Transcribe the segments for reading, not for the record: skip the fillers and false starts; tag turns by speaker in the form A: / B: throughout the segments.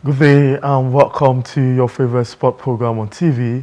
A: Good day and welcome to your favorite sport program on TV,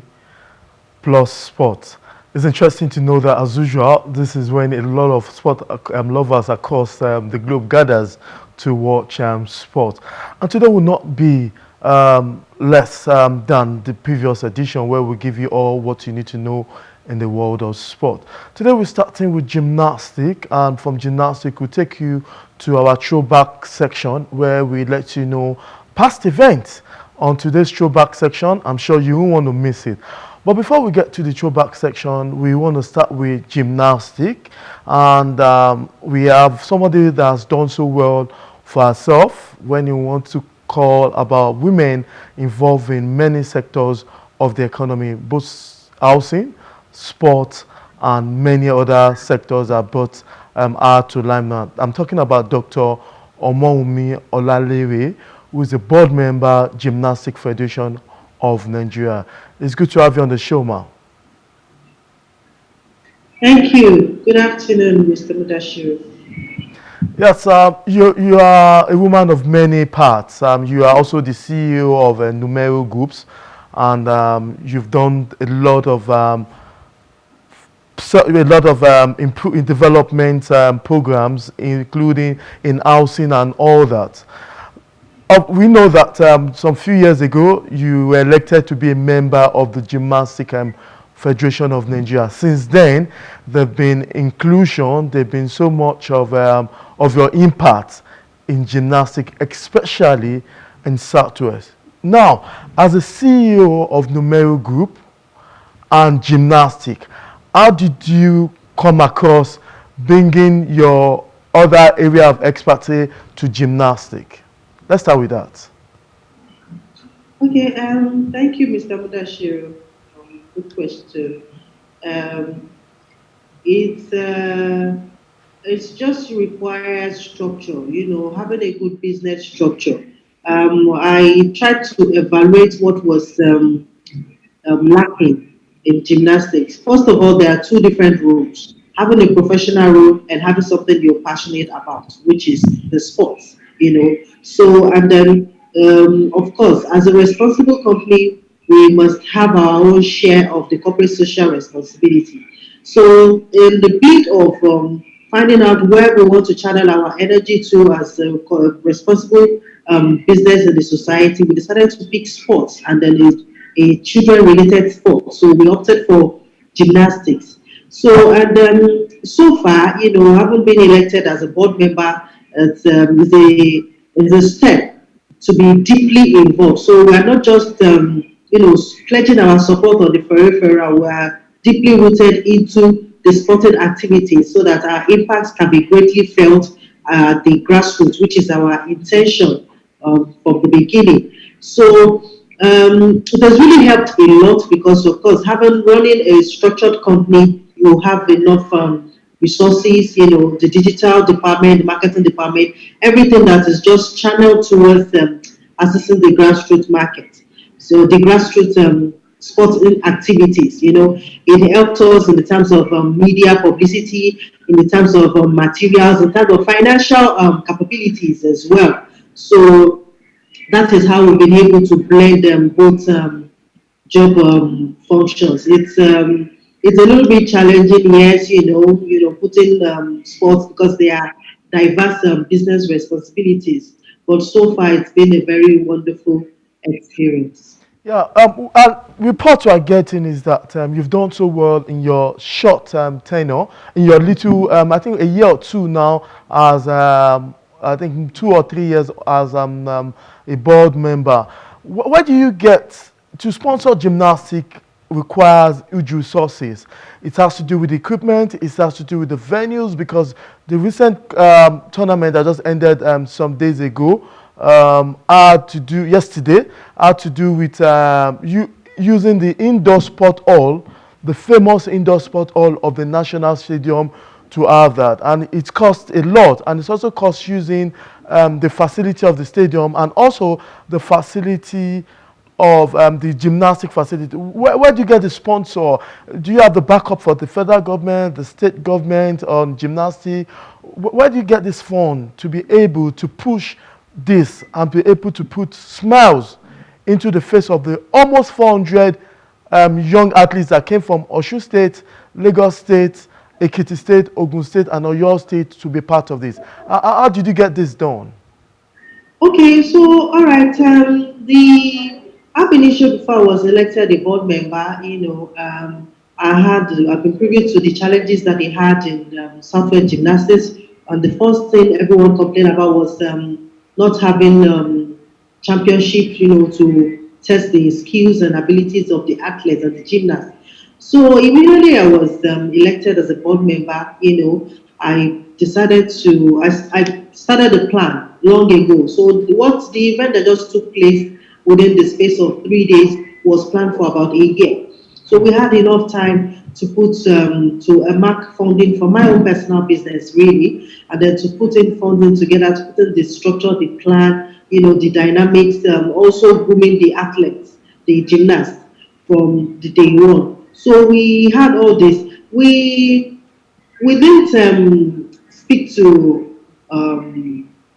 A: Plus Sport. It's interesting to know that, as usual, this is when a lot of sport lovers across the globe gathers to watch sport. And today will not be less than the previous edition, where we give you all what you need to know in the world of sport. Today we're starting with gymnastic, and from gymnastic we'll take you to our throwback section, where we let you know past events. On today's throwback section, I'm sure you won't want to miss it. But before we get to the throwback section, we want to start with gymnastic, and we have somebody that has done so well for herself when you want to call about women involved in many sectors of the economy, both housing, sports, and many other sectors that brought her to limelight. I'm talking about Dr. Omowunmi Olalere, who is a board member, Gymnastic Federation of Nigeria. It's good to have you on the show, ma.
B: Thank you. Good afternoon, Mr. Mudashiru.
A: Yes, you are a woman of many parts. You are also the CEO of Numero Groups, and you've done a lot of development programs, including in housing and all that. We know that some few years ago you were elected to be a member of the Gymnastic Federation of Nigeria. Since then, there've been inclusion. There've been so much of your impact in gymnastic, especially in Southwest. Now, as a CEO of Numero Group and Gymnastic, how did you come across bringing your other area of expertise to gymnastic? Let's start with that.
B: Okay, thank you, Mr. Mudashiru. Good question. Um, it's it's just requires structure, having a good business structure. I tried to evaluate what was lacking in gymnastics. First of all, there are two different roles: having a professional role and having something you're passionate about, which is the sports. So, and then, of course, as a responsible company, we must have our own share of the corporate social responsibility. So, in the bid of finding out where we want to channel our energy to as a responsible business in the society, we decided to pick sports, and then a children-related sport. So we opted for gymnastics. So and so far, I haven't been elected as a board member. It's a step to be deeply involved. So we are not just pledging our support on the peripheral. We are deeply rooted into the sporting activities so that our impacts can be greatly felt at the grassroots, which is our intention from the beginning. So it has really helped a lot because, of course, having running a structured company, you have enough resources, the digital department, the marketing department, everything that is just channeled towards accessing the grassroots market. So the grassroots sporting activities, it helped us in the terms of media publicity, in the terms of materials, in terms of financial capabilities as well. So that is how we've been able to blend both job functions. It's a little bit challenging, yes, putting sports because they are diverse business responsibilities. But so far, it's been a very wonderful experience.
A: Yeah, and report you are getting is that you've done so well in your short tenure, in your little, I think a year or two now, as I think 2 or 3 years as a board member. Where do you get to sponsor gymnastic? Requires huge resources. It has to do with equipment, it has to do with the venues, because the recent tournament that just ended some days ago had to do yesterday had to do with using the indoor sport hall, the famous indoor sport hall of the national stadium, to have that, and it costs a lot, and it's also cost using the facility of the stadium and also the facility of the gymnastic facility. Where do you get the sponsor? Do you have the backup for the federal government, the state government on gymnastic? Where do you get this fund to be able to push this and be able to put smiles into the face of the almost 400 young athletes that came from Osun State, Lagos State, Ekiti State, Ogun State, and Oyo State to be part of this? How did you get this done?
B: Okay, so all right, the I've been issued before I was elected a board member. I've been privy to the challenges that they had in Southwest Gymnastics, and the first thing everyone complained about was not having championship, to test the skills and abilities of the athletes and the gymnasts. So immediately I was elected as a board member. I decided I started a plan long ago. So what the event that just took place within the space of 3 days was planned for about a year. So we had enough time to put to mark funding for my own personal business, really, and then to put in funding together, to put in the structure, the plan, the dynamics, also grooming the athletes, the gymnasts from the day one. So we had all this. We didn't speak to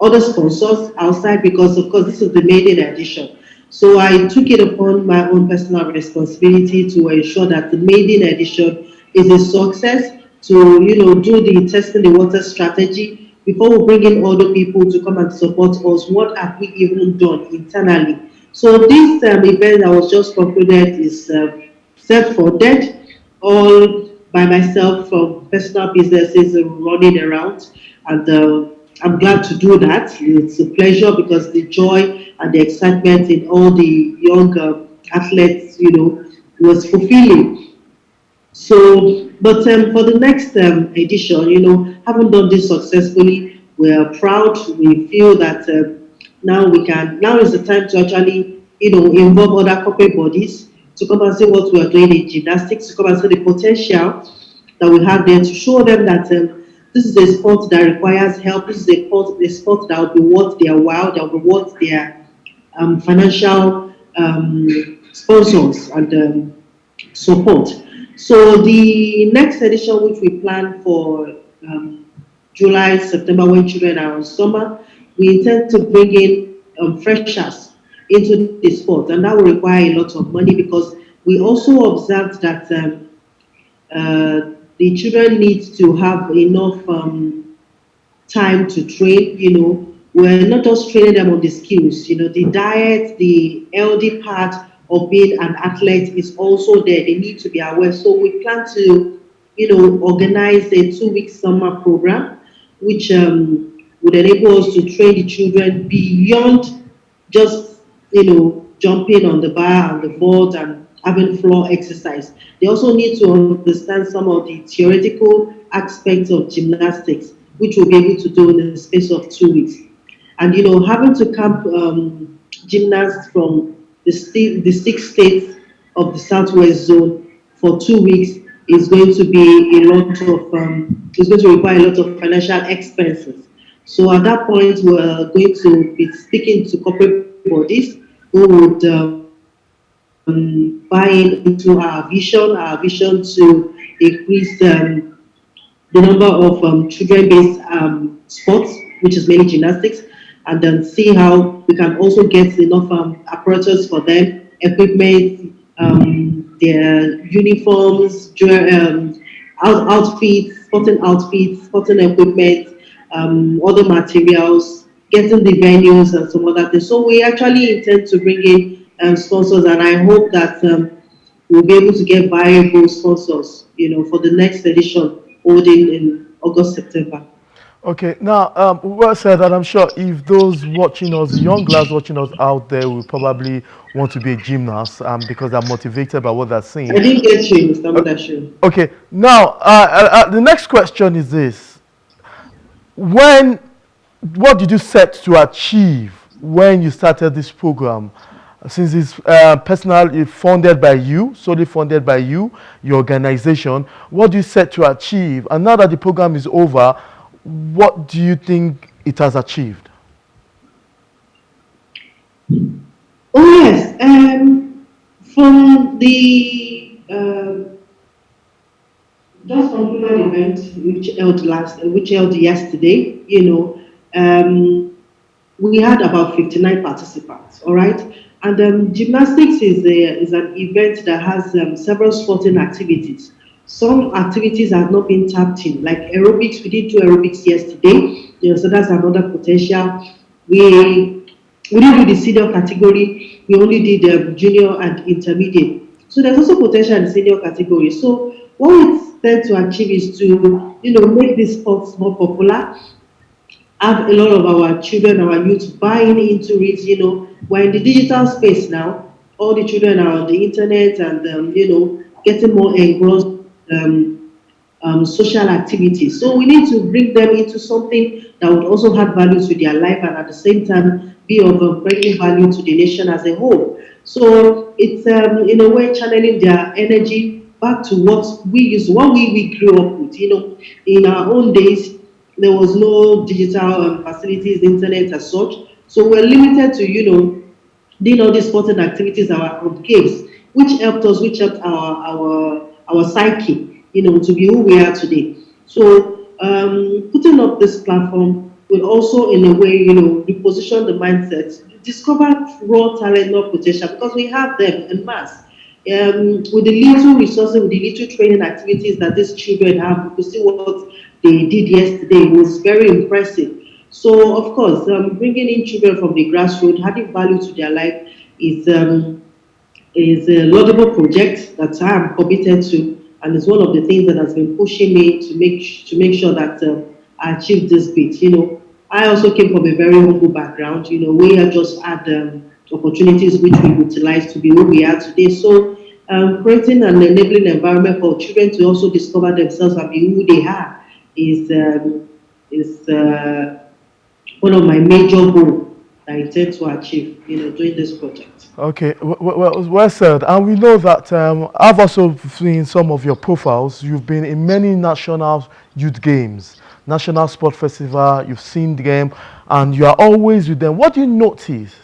B: other sponsors outside because, of course, this is the maiden edition. So I took it upon my own personal responsibility to ensure that the maiden edition is a success. To do the testing the water strategy before we bring in other people to come and support us. What have we even done internally? So this event that was just concluded is self-funded, all by myself from personal businesses running around. And I'm glad to do that. It's a pleasure because the joy and the excitement in all the young athletes, was fulfilling. So, but for the next edition, having done this successfully, we are proud. We feel that now is the time to actually, involve other corporate bodies to come and see what we are doing in gymnastics, to come and see the potential that we have there, to show them that this is a sport that requires help. This is a sport that will be worth their while, that will be worth their financial sponsors and support. So the next edition, which we plan for July, September, when children are on summer, we intend to bring in freshers into the sport, and that will require a lot of money because we also observed that the children need to have enough time to train. We're not just training them on the skills. The diet, the healthy part of being an athlete is also there. They need to be aware. So we plan to, organize a 2 week summer program, which would enable us to train the children beyond just, jumping on the bar and the board and having floor exercise. They also need to understand some of the theoretical aspects of gymnastics, which we'll be able to do in the space of 2 weeks. And having to camp gymnasts from the 6 states of the Southwest Zone for 2 weeks is going to be a lot of is going to require a lot of financial expenses. So at that point, we're going to be speaking to corporate bodies who would buy into our vision to increase the number of children-based sports, which is mainly gymnastics, and then see how we can also get enough apparatus for them, equipment, their uniforms, outfits, sporting equipment, other materials, getting the venues and some other things. So we actually intend to bring in sponsors, and I hope that we'll be able to get viable sponsors, for the next edition holding in August, September.
A: Okay, now, well said, and I'm sure if those watching us, the young lads watching us out there, will probably want to be a gymnast because they're motivated by what they're
B: I
A: seeing.
B: didn't get you, Mr.
A: Uh,
B: Mudashu.
A: okay, now, the next question is this. When, what did you set to achieve when you started this program? Since it's personal, funded by you, solely funded by you, your organization, what do you set to achieve? And now that the program is over, what do you think it has achieved?
B: Oh yes, from the just concluded event which held yesterday, we had about 59 participants, all right? And gymnastics is an event that has several sporting activities. Some activities have not been tapped in, like aerobics. We did do aerobics yesterday, so that's another potential. We didn't do the senior category, we only did junior and intermediate. So there's also potential in the senior category. So what we tend to achieve is to, make these sports more popular, have a lot of our children, our youth buying into it. We're in the digital space now. All the children are on the internet and, getting more engrossed um, social activities. So we need to bring them into something that would also add value to their life and at the same time be of bringing value to the nation as a whole. So it's in a way channeling their energy back to what we grew up with. In our own days, there was no digital facilities, internet as such. So we're limited to, doing all these sporting activities, our games, which helped our psyche, to be who we are today. So putting up this platform will also, in a way, reposition the mindset, discover raw talent, not potential, because we have them in mass. With the little resources, with the little training activities that these children have, you could see what they did yesterday was very impressive. So, of course, bringing in children from the grassroots, adding value to their life is a laudable project that I am committed to, and it's one of the things that has been pushing me to make sure that I achieve this bit. I also came from a very humble background. We have just had opportunities which we utilize to be who we are today. So, creating an enabling environment for children to also discover themselves and be who they are is one of my major goals that I intend to achieve. Doing this project.
A: Okay, well said. And we know that I've also seen some of your profiles. You've been in many national youth games, national sport festival. You've seen the game, and you are always with them. What do you notice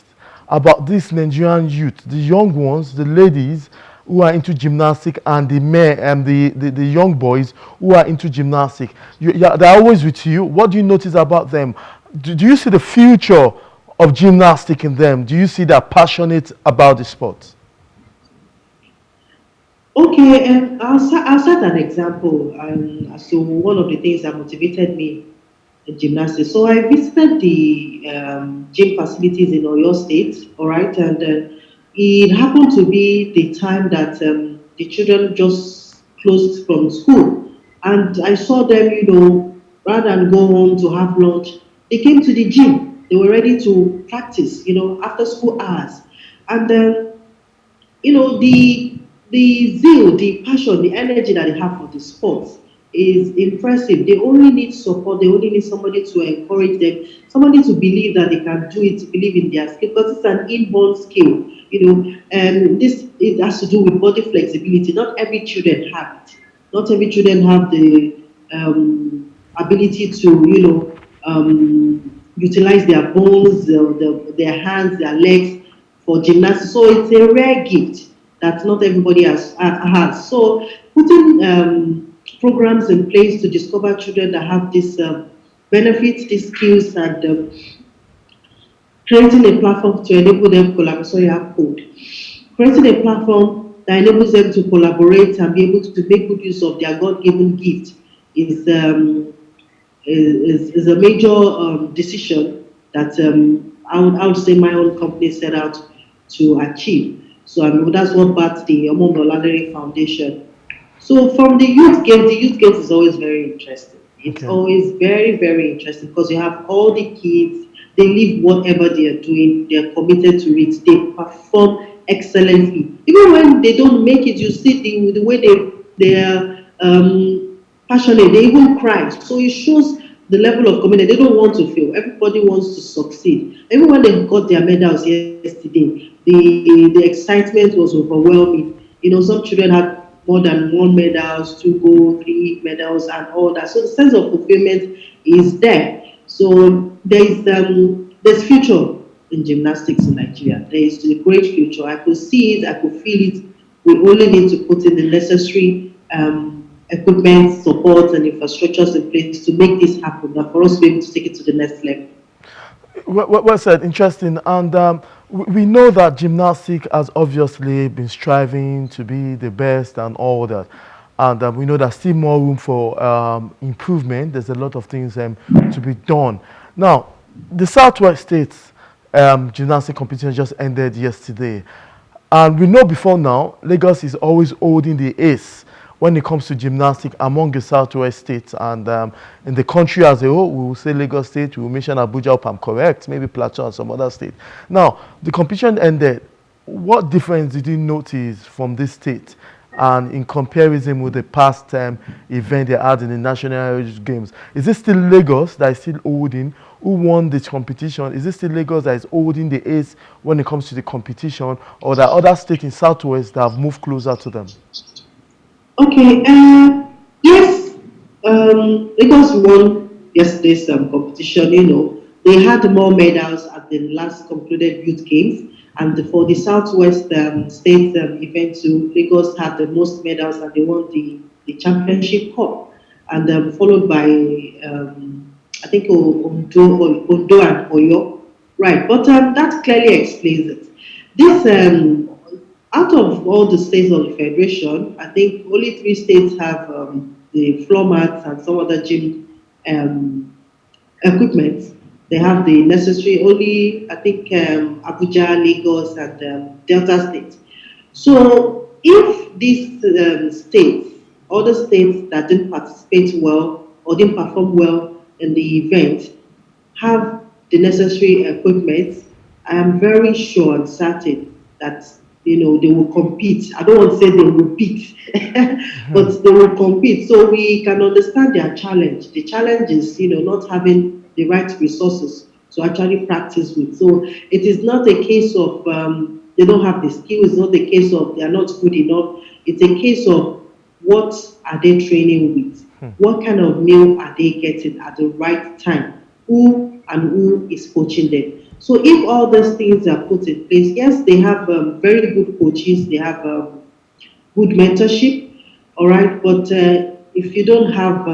A: about this Nigerian youth, the young ones, the ladies who are into gymnastic, and the men and the young boys who are into gymnastic? They're always with you. What do you notice about them? Do you see the future of gymnastic in them? Do you see they're passionate about the sport?
B: Okay, I'll set an example as to one of the things that motivated me in gymnastics. So I visited the gym facilities in Oyo State, all right, and it happened to be the time that the children just closed from school, and I saw them, rather than go home to have lunch, they came to the gym. They were ready to practice, after school hours, and the zeal, the passion, the energy that they have for the sports is impressive. They only need support. They only need somebody to encourage them, somebody to believe that they can do it, to believe in their skill, because it's an inborn skill. And this it has to do with body flexibility. Not every children have it. Not every children have the ability to, utilize their bones, their hands, their legs for gymnastics. So it's a rare gift that not everybody has. So putting programs in place to discover children that have this benefits, these skills, and creating a platform to enable them collaborate. Sorry, I have code. Creating a platform that enables them to collaborate and be able to make good use of their God-given gift is is a major decision that I would say my own company set out to achieve. So that's what birthed the Olalere Foundation. So from the youth games is always very interesting. It's
A: Okay.
B: always very, very interesting because you have all the kids, they leave whatever they are doing, they're committed to it, they perform excellently. Even when they don't make it, you see the way they are passionate, they even cry. So it shows the level of commitment. They don't want to fail. Everybody wants to succeed. Even when they got their medals yesterday, the excitement was overwhelming. Some children had more than one medals, two gold, three medals, and all that. So the sense of fulfillment is there. So there's future in gymnastics in Nigeria. There is a great future. I could see it. I could feel it. We only need to put in the necessary equipment, support, and infrastructures in place to make this happen, and for us to be able to take it to the next level.
A: Well said, interesting. And we know that gymnastic has obviously been striving to be the best and all that. And we know there's still more room for improvement. There's a lot of things to be done. Now, the Southwest States gymnastic competition just ended yesterday. And we know before now, Lagos is always holding the ace when it comes to gymnastics among the southwest states and in the country as a whole. We will say Lagos State, we will mention Abuja, if I'm correct, maybe Plateau and some other state. Now, the competition ended. What difference did you notice from this state and in comparison with the past event they had in the National Heritage Games? Is it still Lagos that is still holding? Who won this competition? Is it still Lagos that is holding the ace when it comes to the competition, or there are other states in Southwest that have moved closer to them?
B: Okay, yes, Lagos won yesterday's competition. They had more medals at the last concluded youth games, and for the Southwest State event too, Lagos had the most medals and they won the championship cup, and followed by I think Ondo and Oyo, right? But that clearly explains it. This out of all the states of the federation, I think only three states have the floor mats and some other gym um, equipment. They have the necessary, only I think Abuja, Lagos, and Delta State. So if these states, other states that didn't participate well or didn't perform well in the event, have the necessary equipment, I am very sure and certain that they will compete. I don't want to say they will beat, but they will compete. So we can understand their challenge. The challenge is not having the right resources to actually practice with. So it is not a case of they don't have the skills. It's not a case of they are not good enough. It's a case of what are they training with? What kind of meal are they getting at the right time? Who is coaching them? So if all those things are put in place, yes, they have very good coaches, they have good mentorship, all right. But if you don't have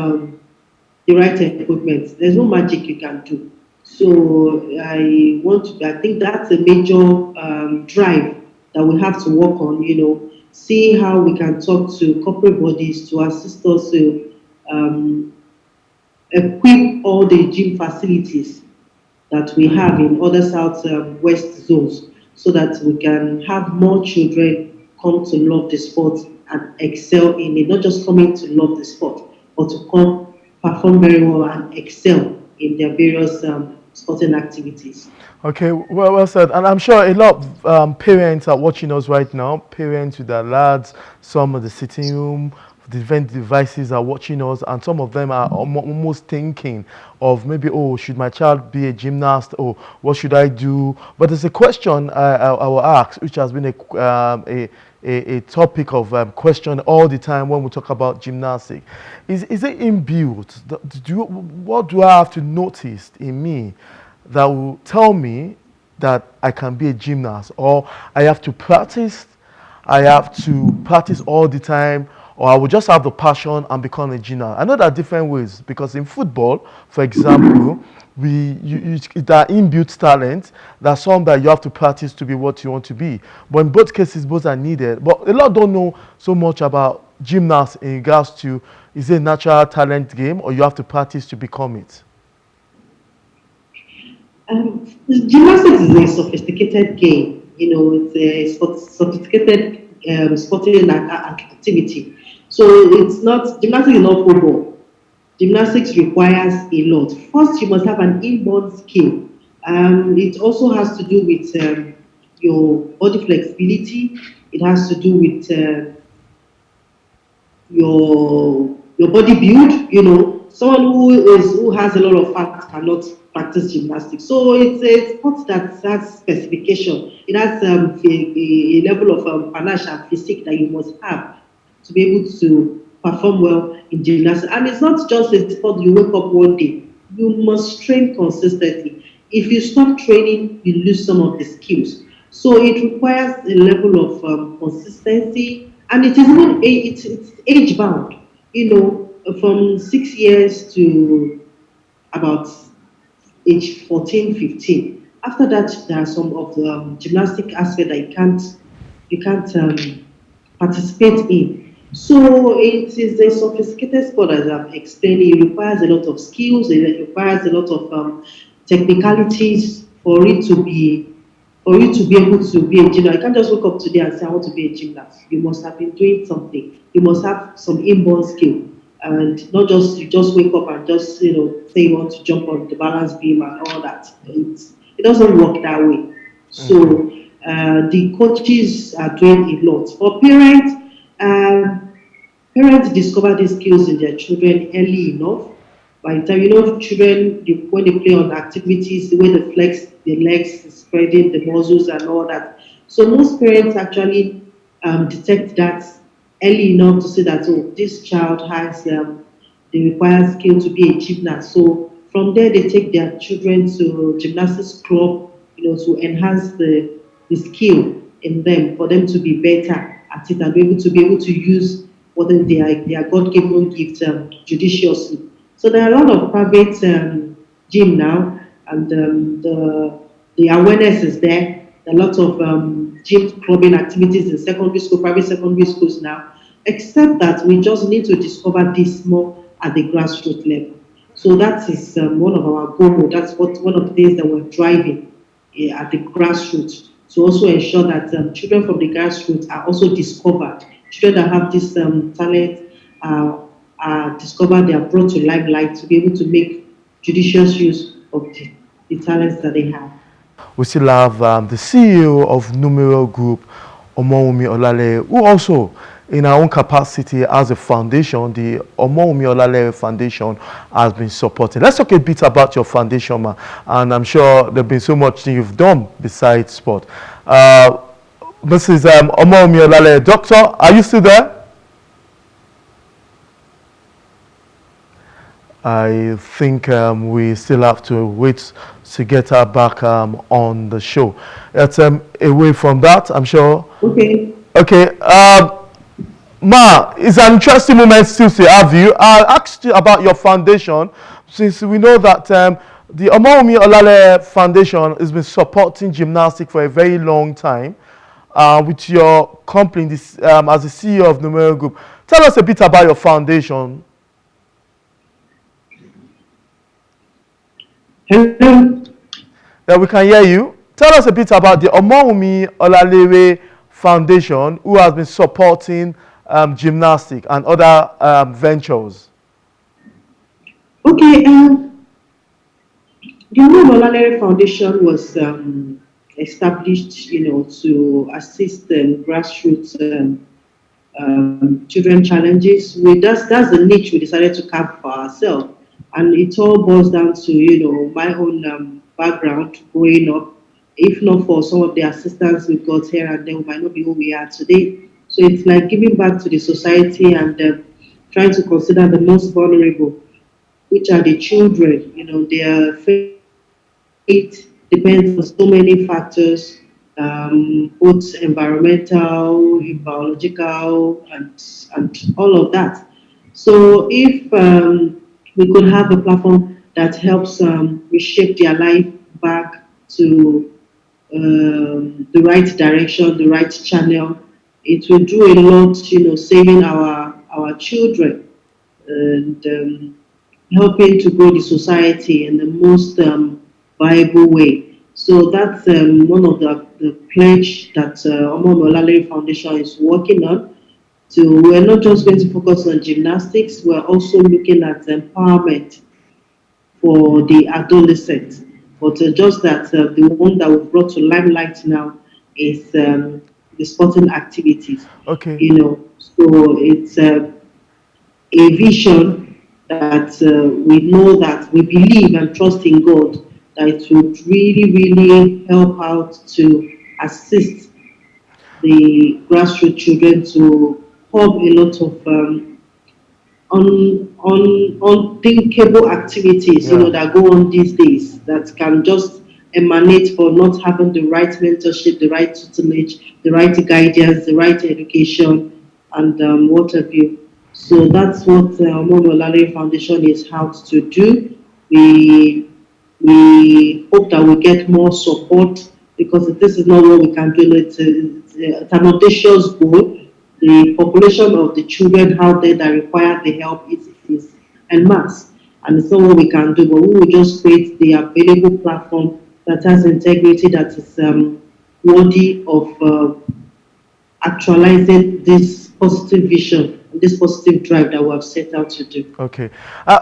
B: the right equipment, there's no magic you can do. So I think that's a major drive that we have to work on. See how we can talk to corporate bodies to assist us to um, equip all the gym facilities that we have in other south west zones so that we can have more children come to love the sport and excel in it, not just coming to love the sport, but to come perform very well and excel in their various sporting activities.
A: Okay, well said. And I'm sure a lot of parents are watching us right now. Parents with their lads, some of the sitting room, the event devices are watching us, and some of them are almost thinking of maybe, oh, should my child be a gymnast, or what should I do? But there's a question I will ask, which has been a topic of question all the time when we talk about gymnastics. Is it inbuilt? What do I have to notice in me that will tell me that I can be a gymnast, or I have to practice, I have to practice all the time, or I will just have the passion and become a gymnast. I know there are different ways because in football, for example, there are inbuilt talent. There are some that you have to practice to be what you want to be. But in both cases, both are needed. But a lot don't know so much about gymnasts in regards to is it a natural talent game or you have to practice to become it.
B: Gymnastics is a sophisticated game. It's a sophisticated sporting activity. So it's not gymnastics is not football. Gymnastics requires a lot. First, you must have an inborn skill. It also has to do with your body flexibility. It has to do with your body build. Someone who has a lot of fat cannot practice gymnastics. So it's a sport that has specification. It has a level of financial and physique that you must have to be able to perform well in gymnastics. And it's not just a sport you wake up one day. You must train consistently. If you stop training, you lose some of the skills. So it requires a level of consistency, and it is even it's age bound. From 6 years to about age 14, 15. After that, there are some of the gymnastic aspect that you can't participate in. So it is a sophisticated sport, as I've explained. It requires a lot of skills. It requires a lot of technicalities for you to be able to be a gymnast. You can't just wake up today and say, I want to be a gymnast. You must have been doing something. You must have some inborn skill. And not just you just wake up and just say you want to jump on the balance beam and all that. It doesn't work that way.
A: Okay.
B: So the coaches are doing a lot. For um, parents discover these skills in their children early enough. By the time children, when they play on activities, the way they flex their legs, spreading the muscles and all that. So most parents actually detect that early enough to say that, oh, this child has the required skill to be a gymnast. So from there, they take their children to gymnastics club, to enhance the skill in them, for them to be better at it and be able to use what their God-given gift judiciously. So there are a lot of private gym now, and the awareness is there. There are lots of gym clubbing activities in secondary school, private secondary schools now. Except that we just need to discover this more at the grassroots level. So that is one of our goals. That's one of the things that we're driving at the grassroots, to also ensure that children from the grassroots are also discovered. Children that have this talent are discovered, they are brought to limelight to be able to make judicious use of the talents that they have.
A: We still have the CEO of Numero Group, Omowunmi Olalere, who also, in our own capacity as a foundation, the Omowunmi Olalere Foundation has been supporting. Let's talk a bit about your foundation, ma. And I'm sure there's been so much you've done besides sport. Uh, Mrs. Omowunmi Olalere, doctor, are you still there? I think we still have to wait to get her back on the show. It's away from that, I'm sure.
B: Okay.
A: Okay, Ma, it's an interesting moment still to have you. I asked you about your foundation, since we know that the Omowunmi Olalere Foundation has been supporting gymnastics for a very long time. With your company, this, as the CEO of Numero Group, tell us a bit about your foundation.
B: Hello.
A: That we can hear you. Tell us a bit about the Omowunmi Olalere Foundation, who has been supporting gymnastics and other ventures.
B: Okay. The Olalere Foundation was established, to assist grassroots children challenges. That's the niche we decided to carve for ourselves, and it all boils down to my own background growing up. If not for some of the assistance we got here and there, we might not be who we are today. So it's like giving back to the society and trying to consider the most vulnerable, which are the children. Their it depends on so many factors, both environmental, biological, and all of that. So if we could have a platform that helps reshape their life back to the right direction, the right channel, it will do a lot, saving our children and helping to grow the society in the most viable way. So that's one of the pledge that Omowunmi Olalere Foundation is working on. So we're not just going to focus on gymnastics, we're also looking at empowerment for the adolescents. But just that the one that we've brought to limelight now is the sporting activities.
A: Okay.
B: So it's a vision that we know, that we believe and trust in God, that it would really, really help out to assist the grassroots children to hub a lot of unthinkable activities,
A: Yeah.
B: that go on these days, that can just emanate for not having the right mentorship, the right tutelage, the right guidance, the right education, and what have you. So that's what Omowunmi Olalere Foundation is out to do. We We hope that we get more support because this is not what we can do. It's an audacious goal. The population of the children out there that require the help is en masse, and it's not what we can do. But we will just create the available platform that has integrity, that is worthy of actualizing this positive vision, this positive drive that we have set out to do.
A: Okay.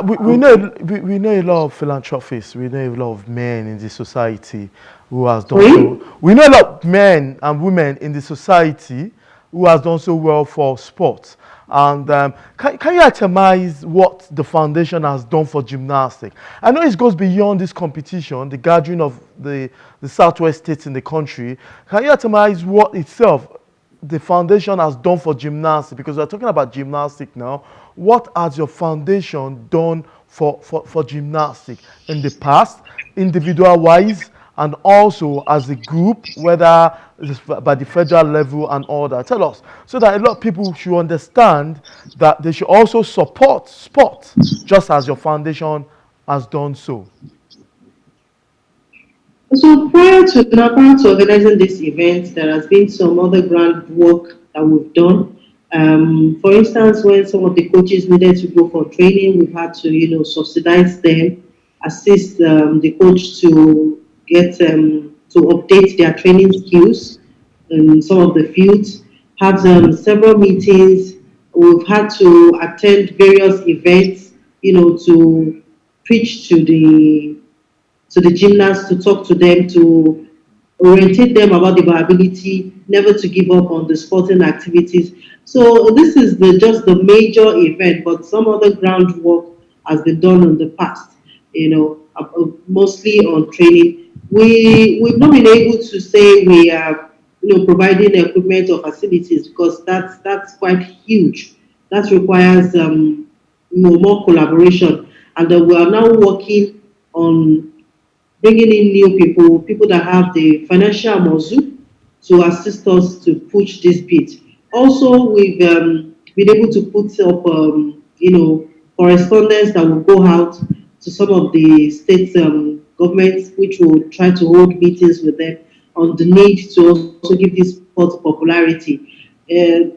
A: We know a lot of philanthropists. We know a lot of men in the society who has done
B: Sorry?
A: so. We know a lot of men and women in the society who has done so well for sports. And can you itemize what the foundation has done for gymnastics? I know it goes beyond this competition, the gathering of the southwest states in the country. Can you itemize what itself the foundation has done for gymnastics? Because we're talking about gymnastics now. What has your foundation done for gymnastics in the past, individual wise, and also as a group, whether it's by the federal level and all that? Tell us, so that a lot of people should understand that they should also support sport, just as your foundation has done so.
B: So prior to organizing this event, there has been some other groundwork that we've done. For instance, when some of the coaches needed to go for training, we've had to, subsidize them, assist the coach to get to update their training skills in some of the fields. Had several meetings. We've had to attend various events, to preach to the gymnasts, to talk to them, to orientate them about the viability, never to give up on the sporting activities. So this is just the major event, but some other groundwork has been done in the past, mostly on training. We've not been able to say we are, providing equipment or facilities because that's quite huge. That requires more collaboration, and we are now working on bringing in new people, people that have the financial muscle to assist us to push this bit. Also, we've been able to put up, correspondence that will go out to some of the state governments, which will try to hold meetings with them on the need to also give this sport popularity. Reason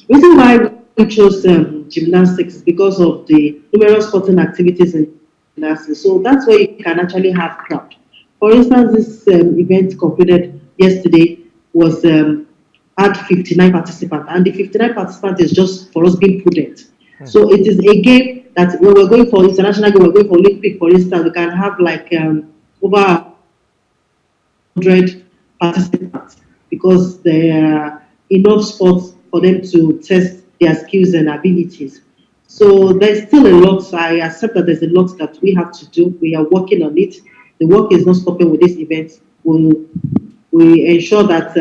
B: why we chose gymnastics is because of the numerous sporting activities in gymnastics. So that's where you can actually have crowd. For instance, this event completed yesterday was had 59 participants, and the 59 participants is just for us being prudent. So it is a game that when we're going for international game, we're going for Olympic, for instance, we can have like over 100 participants because there are enough sports for them to test their skills and abilities. So there's still a lot. I accept that there's a lot that we have to do. We are working on it. The work is not stopping with this event. We ensure that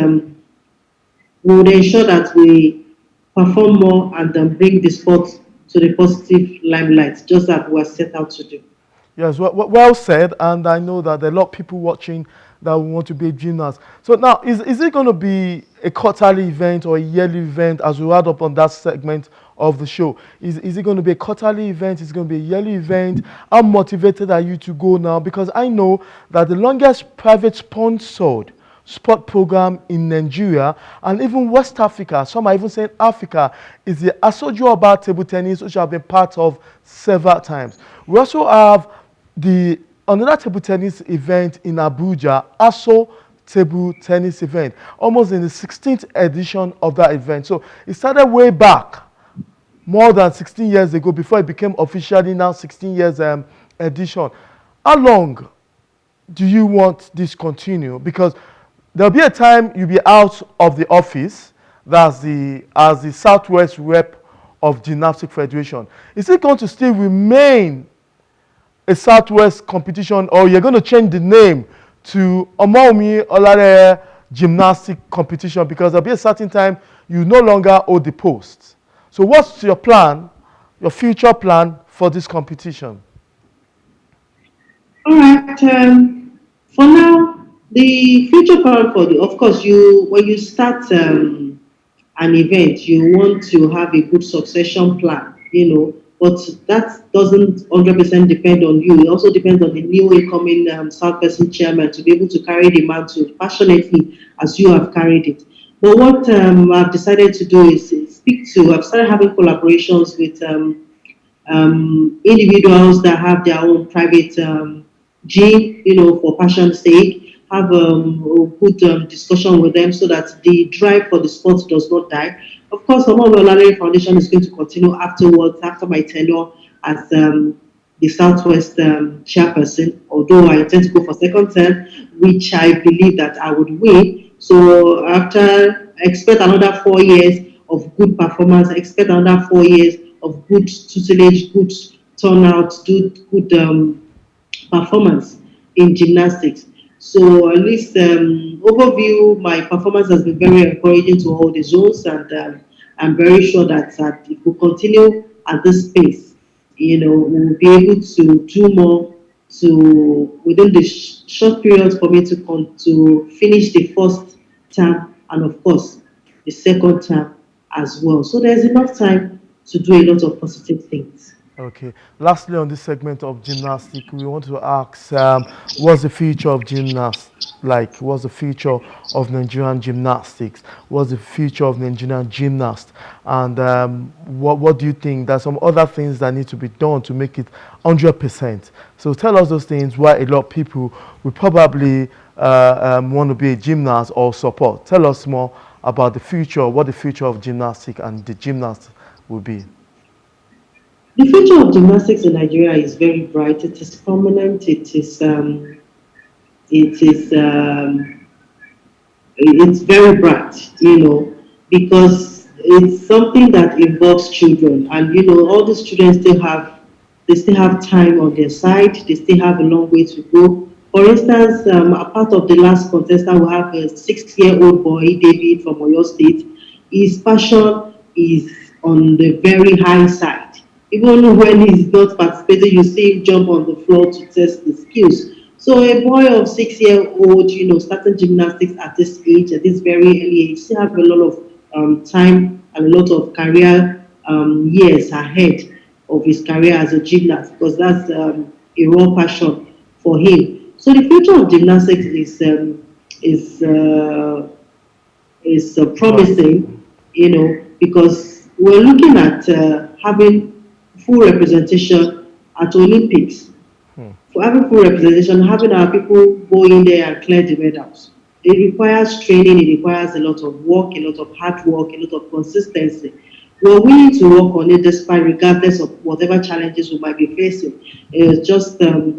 B: we would ensure that we perform more and bring the sport to the positive limelight, just as we are set out to do.
A: Yes, well said, and I know that there are a lot of people watching that want to be a gymnast. So now, is it going to be a quarterly event or a yearly event as we add up on that segment of the show? Is it going to be a quarterly event? Is it going to be a yearly event? How motivated are you to go now? Because I know that the longest private sponsored sport program in Nigeria and even West Africa, some are even saying Africa, is the Asojuoba table tennis, which I've been part of several times. We also have the another table tennis event in Abuja, ASO table tennis event, almost in the 16th edition of that event. So it started way back, more than 16 years ago, before it became officially now 16 years edition. How long do you want this continue? Because there'll be a time you'll be out of the office, as the Southwest rep of Gymnastic Federation. Is it going to still remain a Southwest competition, or you're going to change the name to Omowunmi Olalere Gymnastic Competition, because there'll be a certain time you no longer hold the post? So what's your plan, your future plan for this competition?
B: All right. For now, the future plan for of course, when you start an event, you want to have a good succession plan. But that doesn't 100% depend on you. It also depends on the new incoming South Person chairman to be able to carry the mantle passionately as you have carried it. But what I've decided to do is speak to, I've started having collaborations with individuals that have their own private gym, for passion's sake, have a good discussion with them so that the drive for the sport does not die. Of course, the Olalere Foundation is going to continue afterwards, after my tenure as the Southwest chairperson, although I intend to go for second term, which I believe that I would win. So after, expect another 4 years of good performance, expect another 4 years of good tutelage, good turnout, good performance in gymnastics. So at least overview, my performance has been very encouraging to all the zones, and I'm very sure that if we continue at this pace, we'll be able to do more to within the short period for me to finish the first term, and of course the second term as well. So there's enough time to do a lot of positive things.
A: Okay. Lastly, on this segment of gymnastic, we want to ask, what's the future of gymnasts? Like, what's the future of Nigerian gymnastics? What's the future of Nigerian gymnasts? And what do you think? There's some other things that need to be done to make it 100%. So tell us those things why a lot of people will probably want to be a gymnast or support. Tell us more about the future, what the future of gymnastic and the gymnast will be.
B: The future of gymnastics in Nigeria is very bright. It is prominent. It's very bright, because it's something that involves children, and all these children still have time on their side. They still have a long way to go. For instance, a part of the last contestant, we have a 6-year-old boy, David from Oyo State. His passion is on the very high side. Even when he's not participating, you see him jump on the floor to test the skills. So a boy of 6-year-old, starting gymnastics at this age, at this very early age, still have a lot of time and a lot of career years ahead of his career as a gymnast, because that's a raw passion for him. So the future of gymnastics is uh, is
A: Bright.
B: promising, because we're looking at having full representation at Olympics.
A: Hmm.
B: For having full representation, having our people go in there and clear the medals. It requires training, it requires a lot of work, a lot of hard work, a lot of consistency. We're willing to work on it despite, regardless of whatever challenges we might be facing. It's just a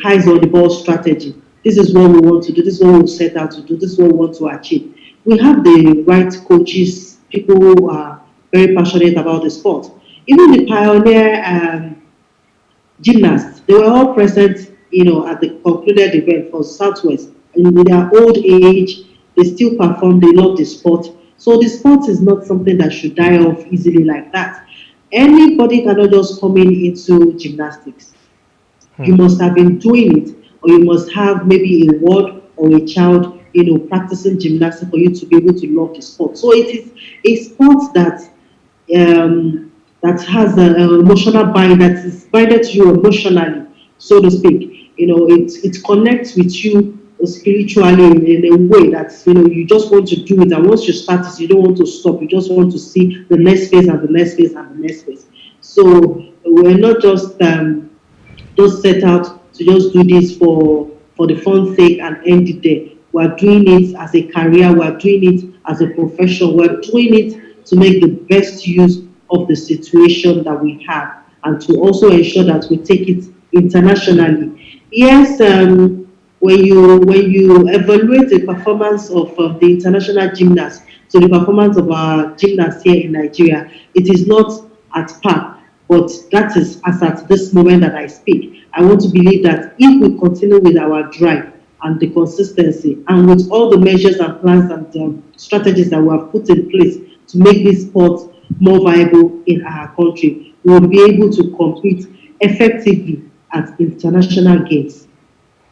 B: highs on the ball strategy. This is what we want to do, this is what we set out to do, this is what we want to achieve. We have the right coaches, people who are very passionate about the sport. Even the pioneer gymnasts, they were all present, at the concluded event for Southwest. In their old age, they still perform, they love the sport. So the sport is not something that should die off easily like that. Anybody cannot just come in into gymnastics.
A: Hmm.
B: You must have been doing it, or you must have maybe a ward or a child, practicing gymnastics for you to be able to love the sport. So it is a sport that has an emotional bind, that is binded to you emotionally, so to speak. It connects with you spiritually in a way that you just want to do it, and once you start it, you don't want to stop. You just want to see the next phase and the next phase and the next phase. So we're not just set out to just do this for the fun sake and end it there. We're doing it as a career, we're doing it as a profession, we're doing it to make the best use of the situation that we have, and to also ensure that we take it internationally. Yes, when you evaluate the performance of the international gymnasts to the performance of our gymnasts here in Nigeria, it is not at par. But that is as at this moment that I speak. I want to believe that if we continue with our drive and the consistency, and with all the measures and plans and strategies that we have put in place to make this sport more viable in our country, we will be able to compete effectively at international games.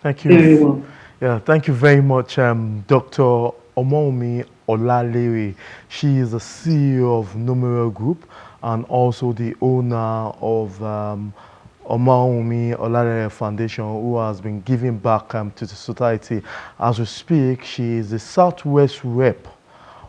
A: Thank you.
B: Very well.
A: Yeah, thank you very much, Dr. Omowunmi Olalere. She is the CEO of Numero Group, and also the owner of Omowunmi Olalere Foundation, who has been giving back to the society. As we speak, she is the Southwest rep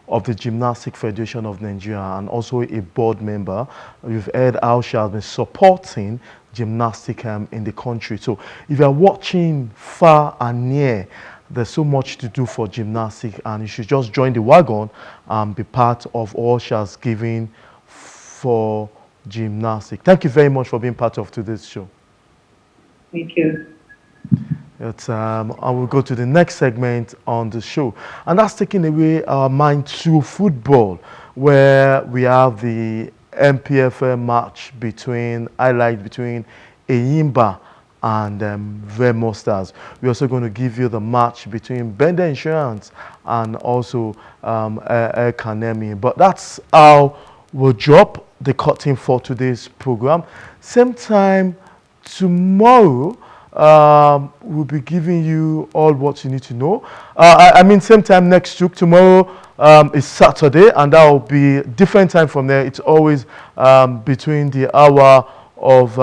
A: of the Gymnastic Federation of Nigeria and also a board member. You've heard how she has been supporting gymnastic in the country. So if you're watching far and near, there's so much to do for gymnastic, and you should just join the wagon and be part of all she has given for gymnastic. Thank you very much for being part of today's show.
B: Thank you.
A: I will go to the next segment on the show, and that's taking away our mind to football, where we have the MPFL match between Eyimba and Remo Stars. We're also going to give you the match between Bender Insurance and also Air Kanemi. But that's how we'll drop the curtain for today's program. Same time tomorrow. We'll be giving you all what you need to know. I mean, same time next week. Tomorrow is Saturday, and that will be different time from there. It's always between the hour of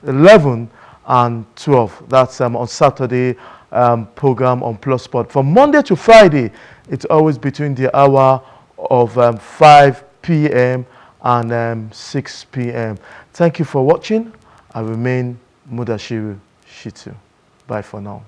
A: 11 and 12. That's on Saturday program on Plus Sport. From Monday to Friday, it's always between the hour of 5 p.m. and 6 p.m. Thank you for watching. I remain Mudashiru Shitu. Bye for now.